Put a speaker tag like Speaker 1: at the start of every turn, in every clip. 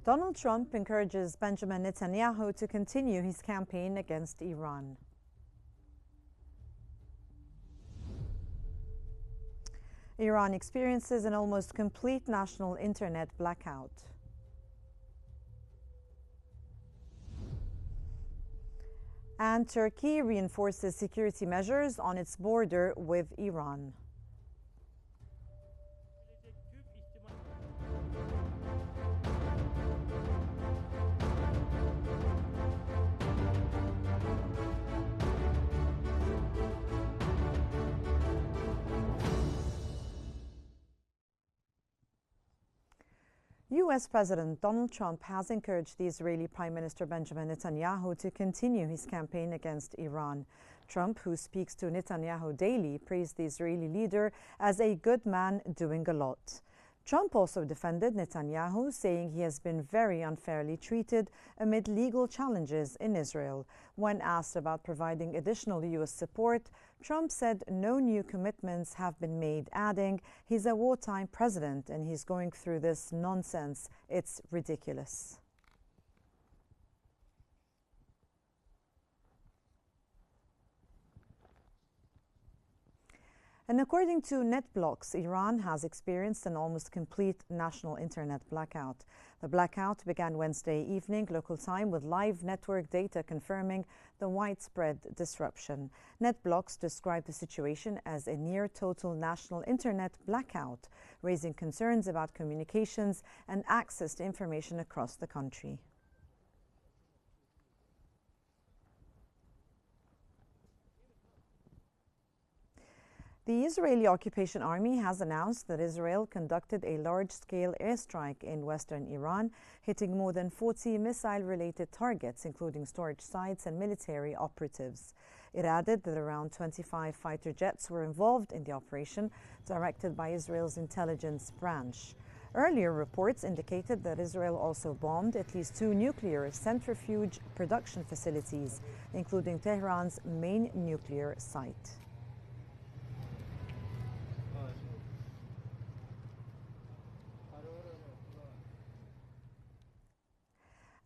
Speaker 1: Donald Trump encourages Benjamin Netanyahu to continue his campaign against Iran. Iran experiences an almost complete national internet blackout. And Turkey reinforces security measures on its border with Iran. U.S. President Donald Trump has encouraged the Israeli Prime Minister Benjamin Netanyahu to continue his campaign against Iran. Trump, who speaks to Netanyahu daily, praised the Israeli leader as a good man doing a lot. Trump also defended Netanyahu, saying he has been very unfairly treated amid legal challenges in Israel. When asked about providing additional U.S. support, Trump said no new commitments have been made, adding, "He's a wartime president and he's going through this nonsense. It's ridiculous." And according to NetBlocks, Iran has experienced an almost complete national internet blackout. The blackout began Wednesday evening local time with live network data confirming the widespread disruption. NetBlocks described the situation as a near total national internet blackout, raising concerns about communications and access to information across the country. The Israeli occupation army has announced that Israel conducted a large-scale airstrike in western Iran, hitting more than 40 missile-related targets, including storage sites and military operatives. It added that around 25 fighter jets were involved in the operation, directed by Israel's intelligence branch. Earlier reports indicated that Israel also bombed at least 2 nuclear centrifuge production facilities, including Tehran's main nuclear site.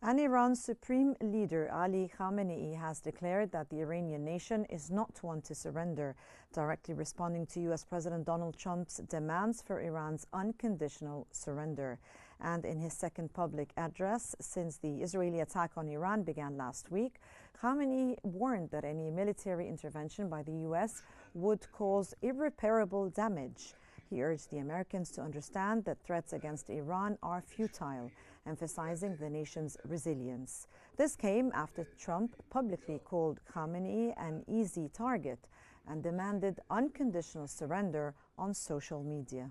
Speaker 1: And Iran's supreme leader Ali Khamenei has declared that the Iranian nation is not one to surrender, directly responding to U.S. President Donald Trump's demands for Iran's unconditional surrender. And in his second public address since the Israeli attack on Iran began last week, Khamenei warned that any military intervention by the U.S. would cause irreparable damage. He urged the Americans to understand that threats against Iran are futile, emphasizing the nation's resilience. This came after Trump publicly called Khamenei an easy target and demanded unconditional surrender on social media.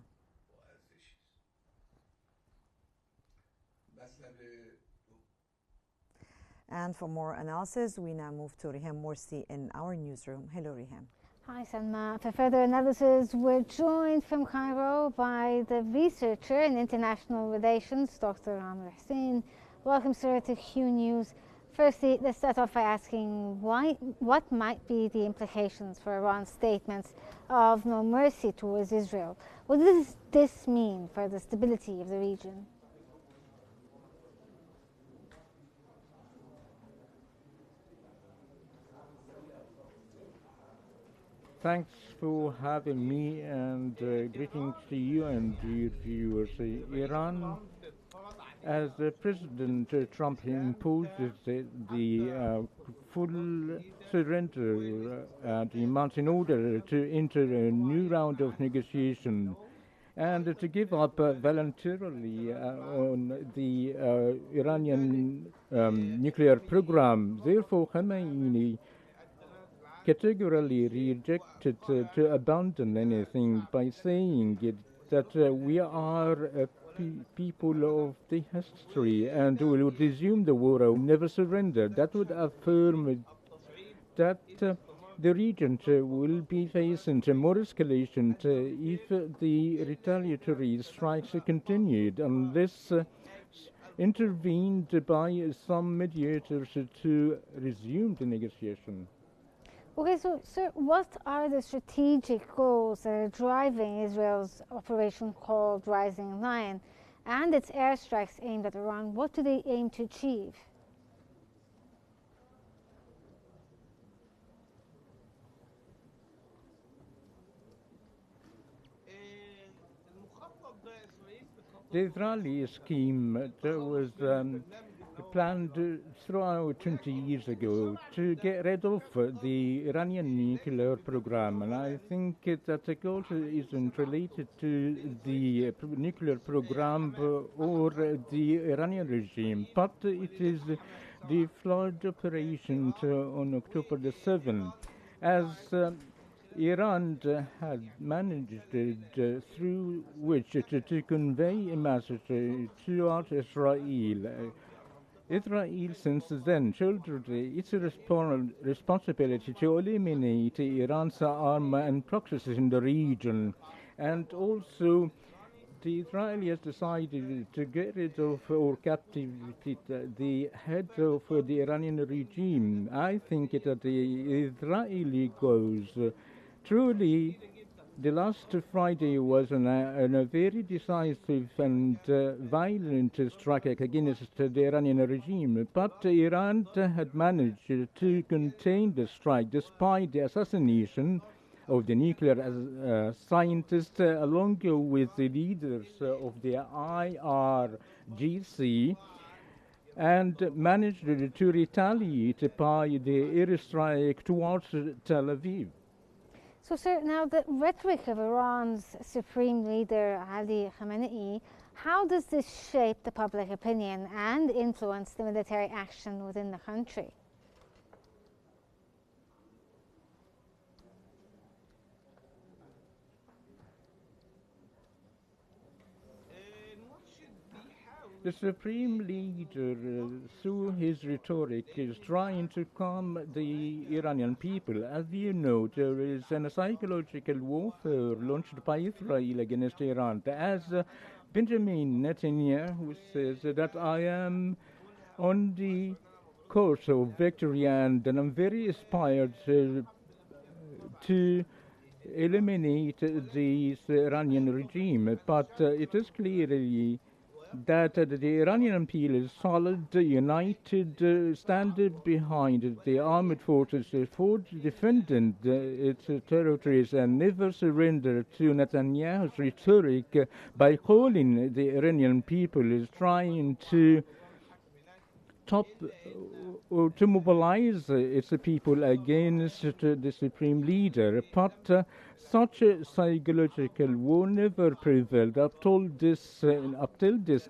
Speaker 1: And for more analysis, we now move to Riham Morsi in our newsroom. Hello, Riham.
Speaker 2: Hi, Salma. For further analysis, we're joined from Cairo by the researcher in international relations, Dr. Amr Hussein. Welcome, sir, to Qnews. Firstly, let's start off by asking what might be the implications for Iran's statements of no mercy towards Israel? What does this mean for the stability of the region?
Speaker 3: Thanks for having me, and greetings to you and your viewers. Iran, as President Trump imposes the full surrender demands in order to enter a new round of negotiation and to give up voluntarily on the Iranian nuclear program. Therefore, Khamenei categorically rejected to abandon anything by saying that we are people of the history and we will resume the war or never surrender. That would affirm that the region will be facing more escalation if the retaliatory strikes continued, unless intervened by some mediators to resume the negotiation.
Speaker 2: Okay, so, sir, what are the strategic goals that are driving Israel's operation called Rising Lion? and its airstrikes aimed at Iran. What do they aim to achieve?
Speaker 3: The Israeli scheme that was planned throughout 20 years ago to get rid of the Iranian nuclear program, and I think that the goal isn't related to the nuclear program or the Iranian regime, but it is the flood operation on October the 7th. As Iran had managed through which to convey a message towards Israel. Israel since then shouldered its responsibility to eliminate Iran's arms and proxies in the region, and also the Israelis decided to get rid of or captivate the head of the Iranian regime. I think that the Israeli goals truly, the last Friday was a very decisive and violent strike against the Iranian regime, but Iran had managed to contain the strike despite the assassination of the nuclear scientists along with the leaders of the IRGC, and managed to retaliate by the airstrike towards Tel Aviv.
Speaker 2: So, sir, now the rhetoric of Iran's supreme leader, Ali Khamenei, how does this shape the public opinion and influence the military action within the country?
Speaker 3: The supreme leader, through his rhetoric, is trying to calm the Iranian people. As you know, there is a psychological warfare launched by Israel against Iran. As Benjamin Netanyahu says that I am on the course of victory and I'm very inspired to eliminate the Iranian regime, but it is clearly that the Iranian people is solid, united, stand behind the armed forces for defending its territories and never surrender to Netanyahu's rhetoric by calling the Iranian people is trying to to mobilize its people against the supreme leader, but such a psychological war never prevailed up till this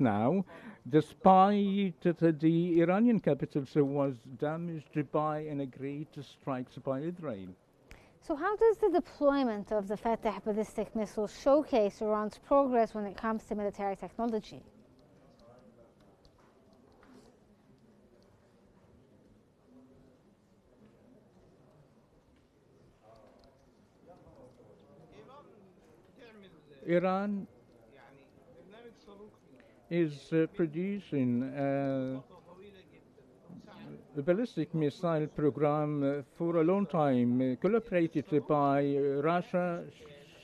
Speaker 3: now, despite the Iranian capital was damaged by great strikes by Israel.
Speaker 2: So how does the deployment of the Fateh ballistic missile showcase Iran's progress when it comes to military technology?
Speaker 3: Iran is producing a ballistic missile program for a long time, collaborated by Russia,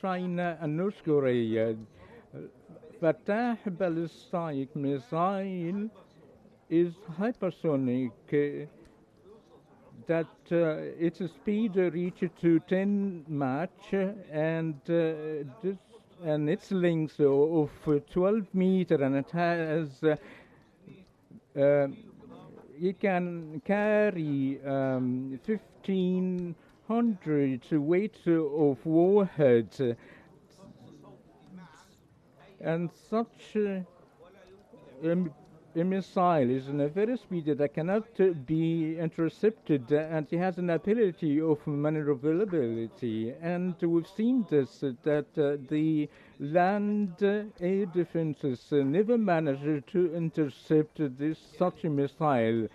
Speaker 3: China, and North Korea. Fateh ballistic missile is hypersonic, that its speed reaches to 10 Mach, and its length of 12 meters, and it has it can carry 1,500 weight of warheads, and such a missile is in a very speed that cannot be intercepted, and it has an ability of maneuverability. And we've seen this, that the land air defenses never managed to intercept such a missile.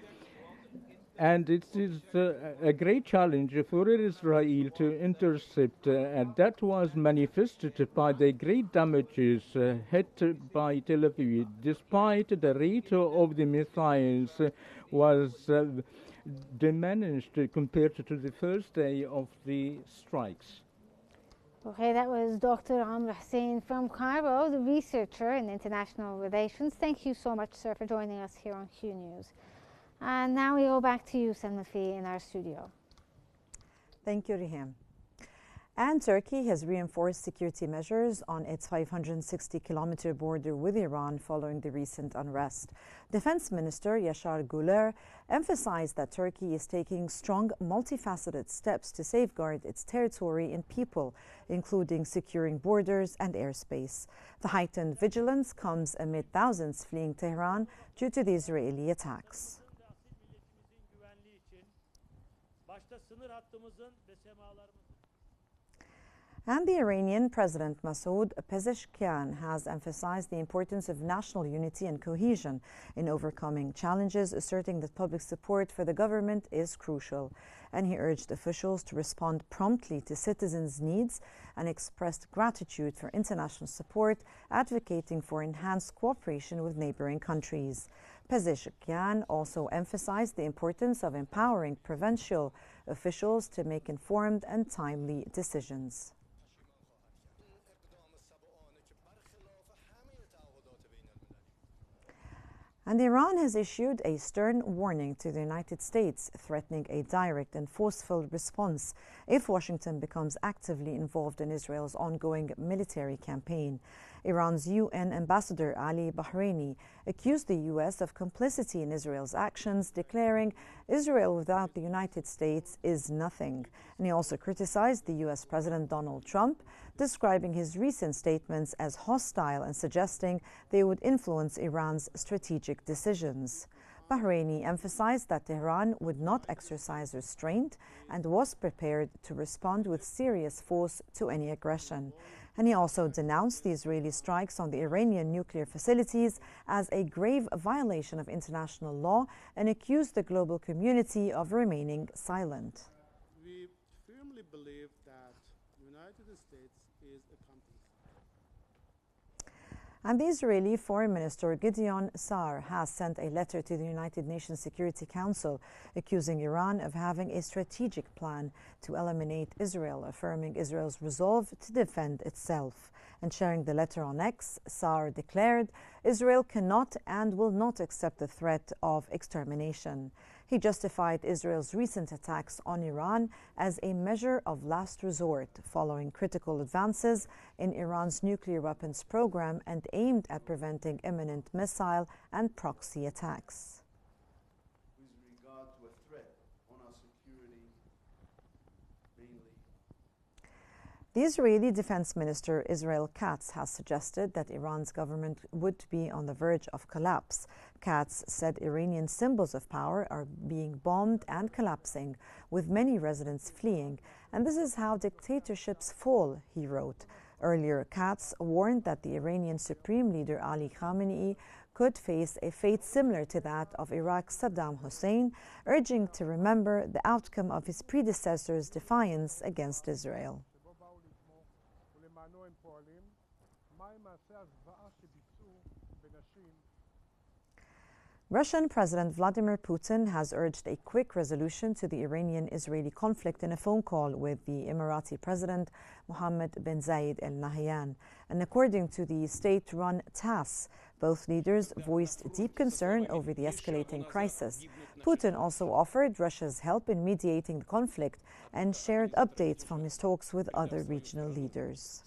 Speaker 3: And it is a great challenge for Israel to intercept, and that was manifested by the great damages hit by Tel Aviv, despite the rate of the missiles was diminished compared to the first day of the strikes.
Speaker 2: Okay, that was Dr. Amr Hussain from Cairo, the researcher in international relations. Thank you so much, sir, for joining us here on Qnews. And now we go back to you, Salmafi, in our studio.
Speaker 1: Thank you, Riham. And Turkey has reinforced security measures on its 560-kilometer border with Iran following the recent unrest. Defense Minister Yashar Guler emphasized that Turkey is taking strong, multifaceted steps to safeguard its territory and people, including securing borders and airspace. The heightened vigilance comes amid thousands fleeing Tehran due to the Israeli attacks. And the Iranian President Masoud Pezeshkian has emphasized the importance of national unity and cohesion in overcoming challenges, asserting that public support for the government is crucial. And he urged officials to respond promptly to citizens' needs and expressed gratitude for international support, advocating for enhanced cooperation with neighboring countries. Pezeshkian also emphasized the importance of empowering provincial officials to make informed and timely decisions. And Iran has issued a stern warning to the United States, threatening a direct and forceful response if Washington becomes actively involved in Israel's ongoing military campaign. Iran's UN ambassador Ali Bahraini accused the U.S. of complicity in Israel's actions, declaring Israel without the United States is nothing. And he also criticized the U.S. President Donald Trump, describing his recent statements as hostile and suggesting they would influence Iran's strategic decisions. Bahraini emphasized that Tehran would not exercise restraint and was prepared to respond with serious force to any aggression. And he also denounced the Israeli strikes on the Iranian nuclear facilities as a grave violation of international law and accused the global community of remaining silent.
Speaker 4: We firmly believe that the United States is a complice.
Speaker 1: And the Israeli Foreign Minister Gideon Sa'ar has sent a letter to the United Nations Security Council accusing Iran of having a strategic plan to eliminate Israel, affirming Israel's resolve to defend itself. And sharing the letter on X, Sa'ar declared Israel cannot and will not accept the threat of extermination. He justified Israel's recent attacks on Iran as a measure of last resort, following critical advances in Iran's nuclear weapons program and aimed at preventing imminent missile and proxy attacks.
Speaker 5: With regard to a threat on our security, mainly.
Speaker 1: The Israeli Defense Minister Israel Katz has suggested that Iran's government would be on the verge of collapse. Katz said Iranian symbols of power are being bombed and collapsing, with many residents fleeing. And this is how dictatorships fall, he wrote. Earlier, Katz warned that the Iranian Supreme Leader Ali Khamenei could face a fate similar to that of Iraq's Saddam Hussein, urging to remember the outcome of his predecessor's defiance against Israel. Russian President Vladimir Putin has urged a quick resolution to the Iranian-Israeli conflict in a phone call with the Emirati President Mohammed bin Zayed Al Nahyan. And according to the state-run TASS, both leaders voiced deep concern over the escalating crisis. Putin also offered Russia's help in mediating the conflict and shared updates from his talks with other regional leaders.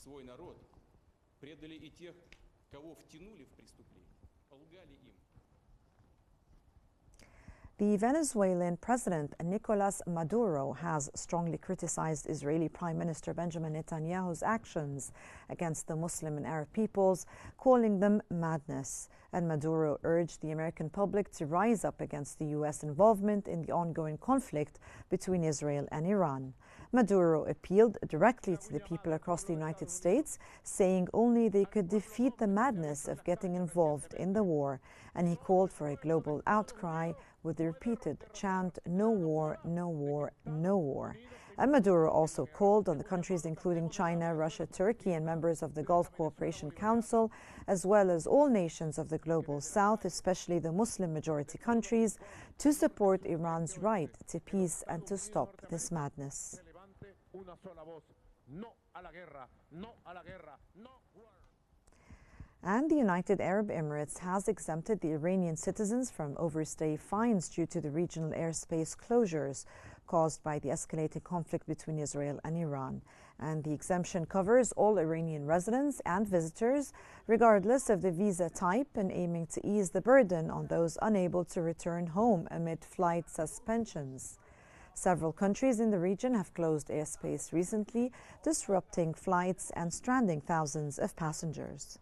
Speaker 1: The Venezuelan President Nicolas Maduro has strongly criticized Israeli Prime Minister Benjamin Netanyahu's actions against the Muslim and Arab peoples, calling them madness. And Maduro urged the American public to rise up against the U.S. involvement in the ongoing conflict between Israel and Iran. Maduro appealed directly to the people across the United States, saying only they could defeat the madness of getting involved in the war. And he called for a global outcry with the repeated chant, "No war, no war, no war." And Maduro also called on the countries including China, Russia, Turkey, and members of the Gulf Cooperation Council, as well as all nations of the Global South, especially the Muslim-majority countries, to support Iran's right to peace and to stop this madness.
Speaker 6: No a la guerra, no a la guerra, no war.
Speaker 1: And the United Arab Emirates has exempted the Iranian citizens from overstay fines due to the regional airspace closures caused by the escalating conflict between Israel and Iran. And the exemption covers all Iranian residents and visitors, regardless of the visa type, and aiming to ease the burden on those unable to return home amid flight suspensions. Several countries in the region have closed airspace recently, disrupting flights and stranding thousands of passengers.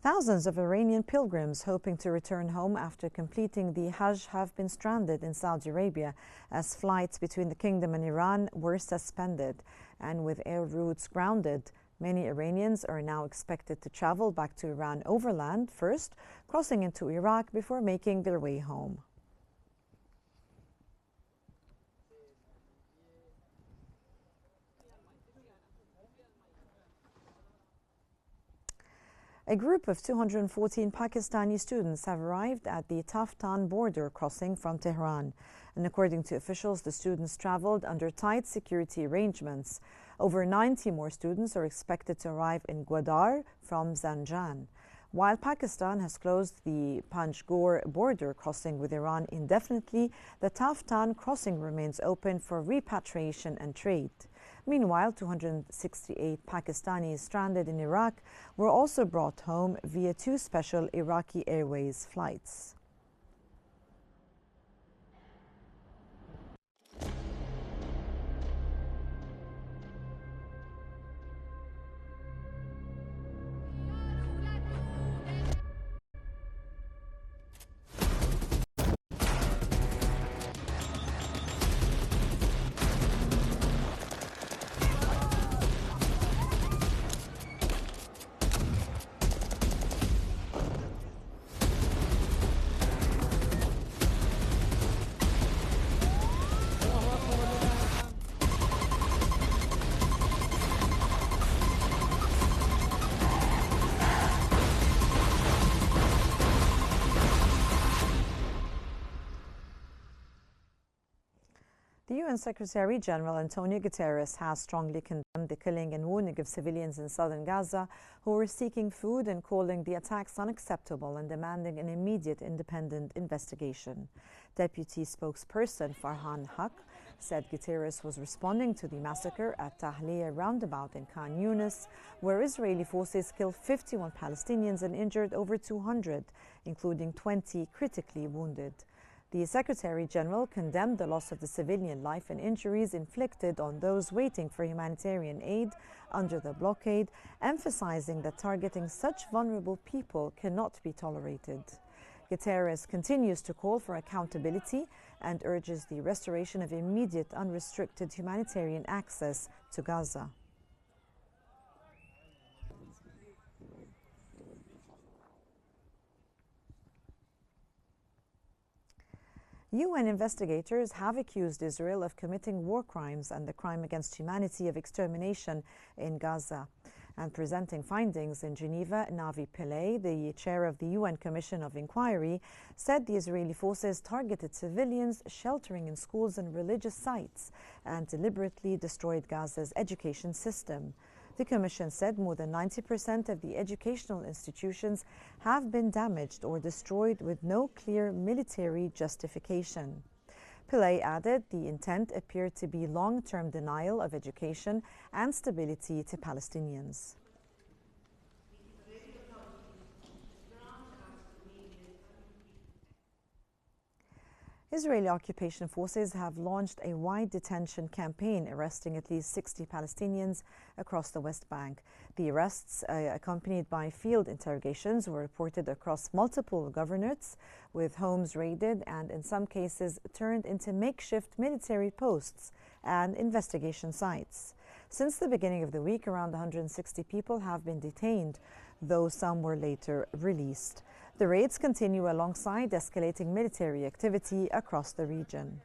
Speaker 1: Thousands of Iranian pilgrims hoping to return home after completing the Hajj have been stranded in Saudi Arabia as flights between the kingdom and Iran were suspended. And with air routes grounded, many Iranians are now expected to travel back to Iran overland first, crossing into Iraq before making their way home. A group of 214 Pakistani students have arrived at the Taftan border crossing from Tehran. And according to officials, the students traveled under tight security arrangements. Over 90 more students are expected to arrive in Gwadar from Zanjan. While Pakistan has closed the Panjgur border crossing with Iran indefinitely, the Taftan crossing remains open for repatriation and trade. Meanwhile, 268 Pakistanis stranded in Iraq were also brought home via 2 special Iraqi Airways flights. The UN Secretary General Antonio Guterres has strongly condemned the killing and wounding of civilians in southern Gaza who were seeking food and calling the attacks unacceptable and demanding an immediate independent investigation. Deputy spokesperson Farhan Haq said Guterres was responding to the massacre at Tahliya roundabout in Qnews, where Israeli forces killed 51 Palestinians and injured over 200, including 20 critically wounded. The Secretary General condemned the loss of the civilian life and injuries inflicted on those waiting for humanitarian aid under the blockade, emphasizing that targeting such vulnerable people cannot be tolerated. Guterres continues to call for accountability and urges the restoration of immediate unrestricted humanitarian access to Gaza. UN investigators have accused Israel of committing war crimes and the crime against humanity of extermination in Gaza. And presenting findings in Geneva, Navi Pillay, the chair of the UN Commission of Inquiry, said the Israeli forces targeted civilians sheltering in schools and religious sites and deliberately destroyed Gaza's education system. The Commission said more than 90% of the educational institutions have been damaged or destroyed with no clear military justification. Pillay added the intent appeared to be long-term denial of education and stability to Palestinians. Israeli occupation forces have launched a wide detention campaign, arresting at least 60 Palestinians across the West Bank. The arrests, accompanied by field interrogations, were reported across multiple governorates, with homes raided and, in some cases, turned into makeshift military posts and investigation sites. Since the beginning of the week, around 160 people have been detained, though some were later released. The raids continue alongside escalating military activity across the region.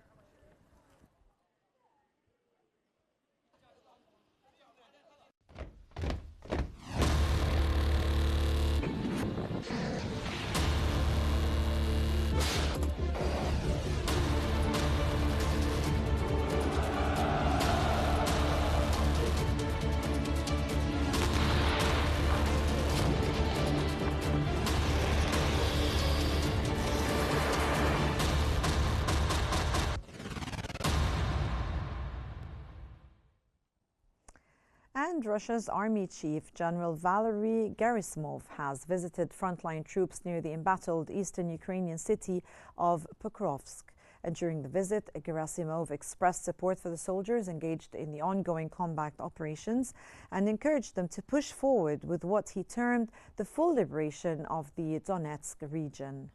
Speaker 1: And Russia's army chief, General Valery Gerasimov, has visited frontline troops near the embattled eastern Ukrainian city of Pokrovsk. And during the visit, Gerasimov expressed support for the soldiers engaged in the ongoing combat operations and encouraged them to push forward with what he termed the full liberation of the Donetsk region.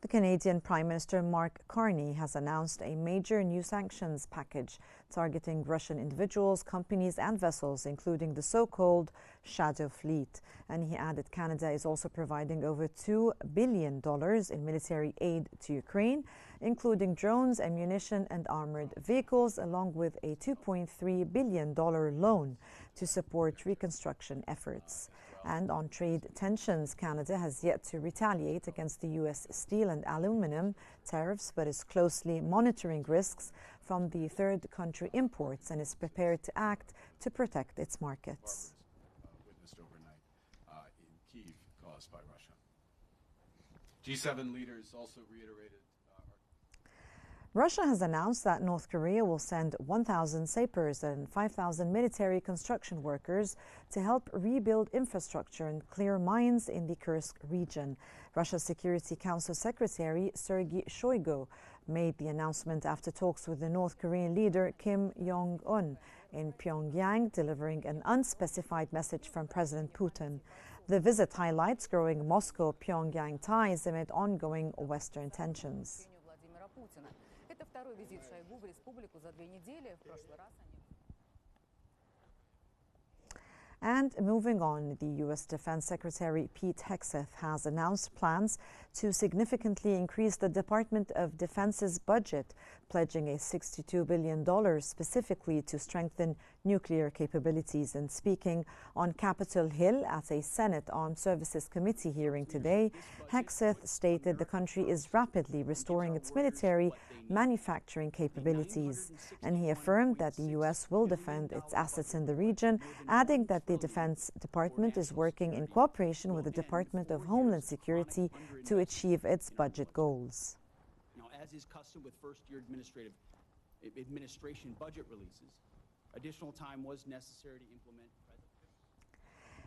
Speaker 1: The Canadian Prime Minister Mark Carney has announced a major new sanctions package targeting Russian individuals, companies and vessels, including the so-called Shadow Fleet. And he added Canada is also providing over $2 billion in military aid to Ukraine, including drones, ammunition and armored vehicles, along with a $2.3 billion loan to support reconstruction efforts. And on trade tensions, Canada has yet to retaliate against the U.S. steel and aluminum tariffs, but is closely monitoring risks from the third country imports and is prepared to act to protect its markets.
Speaker 7: Witnessed overnight in Kyiv, caused by Russia. G7 leaders also reiterated.
Speaker 1: Russia has announced that North Korea will send 1,000 sappers and 5,000 military construction workers to help rebuild infrastructure and clear mines in the Kursk region. Russia's Security Council Secretary Sergei Shoigu made the announcement after talks with the North Korean leader Kim Jong-un in Pyongyang, delivering an unspecified message from President Putin. The visit highlights growing Moscow-Pyongyang ties amid ongoing Western tensions.
Speaker 8: Это второй визит Шойгу в республику за 2 недели. В прошлый раз они...
Speaker 1: And moving on, the U.S. Defense Secretary Pete Hegseth has announced plans to significantly increase the Department of Defense's budget, pledging a $62 billion specifically to strengthen nuclear capabilities. And speaking on Capitol Hill at a Senate Armed Services Committee hearing today, Hegseth stated the country is rapidly restoring its military manufacturing capabilities. And he affirmed that the U.S. will defend its assets in the region, adding that the Defense Department is working in cooperation with the Department of Homeland Security to achieve its budget goals.
Speaker 9: Now, as is custom with first-year administration budget releases, additional time was necessary to implement.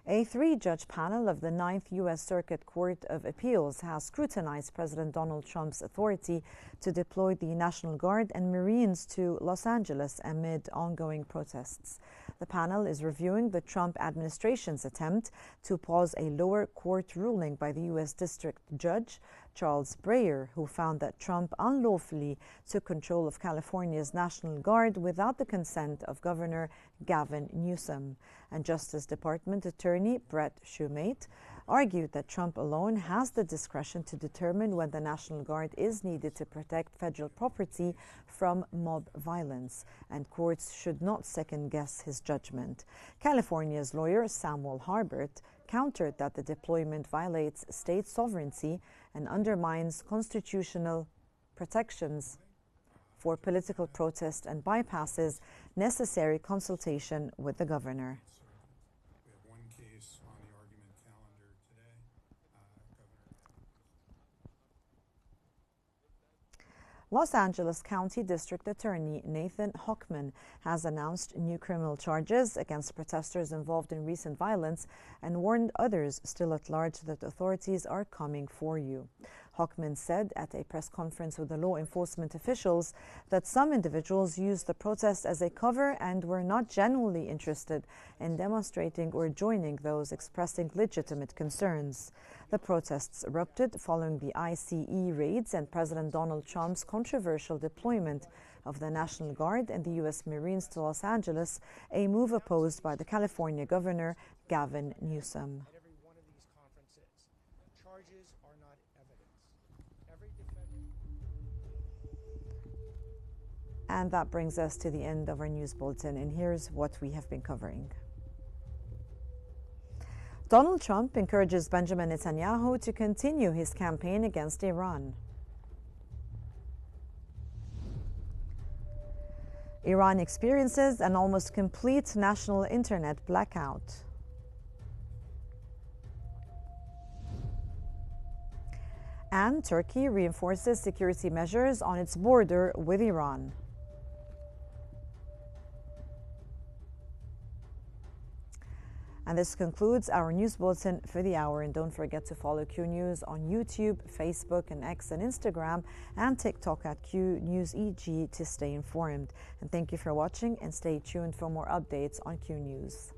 Speaker 1: A 3-judge panel of the 9th U.S. Circuit Court of Appeals has scrutinized President Donald Trump's authority to deploy the National Guard and Marines to Los Angeles amid ongoing protests. The panel is reviewing the Trump administration's attempt to pause a lower court ruling by the U.S. District Judge Charles Breyer, who found that Trump unlawfully took control of California's National Guard without the consent of Governor Gavin Newsom. And Justice Department Attorney Brett Shumate argued that Trump alone has the discretion to determine when the National Guard is needed to protect federal property from mob violence, and courts should not second-guess his judgment. California's lawyer Samuel Harbert countered that the deployment violates state sovereignty and undermines constitutional protections for political protest and bypasses necessary consultation with the governor.
Speaker 10: We have one case on the argument calendar today.
Speaker 1: Los Angeles County District Attorney Nathan Hochman has announced new criminal charges against protesters involved in recent violence and warned others still at large that authorities are coming for you. Hochman said at a press conference with the law enforcement officials that some individuals used the protest as a cover and were not genuinely interested in demonstrating or joining those expressing legitimate concerns. The protests erupted following the ICE raids and President Donald Trump's controversial deployment of the National Guard and the U.S. Marines to Los Angeles, a move opposed by the California Governor Gavin Newsom.
Speaker 11: At every one of these conferences, charges are not evidence. Every defendant.
Speaker 1: And that brings us to the end of our news bulletin, and here's what we have been covering. Donald Trump encourages Benjamin Netanyahu to continue his campaign against Iran. Iran experiences an almost complete national internet blackout. And Turkey reinforces security measures on its border with Iran. And this concludes our news bulletin for the hour. And don't forget to follow Q News on YouTube, Facebook, and X, and Instagram, and TikTok at Q News EG to stay informed. And thank you for watching, and stay tuned for more updates on Q News.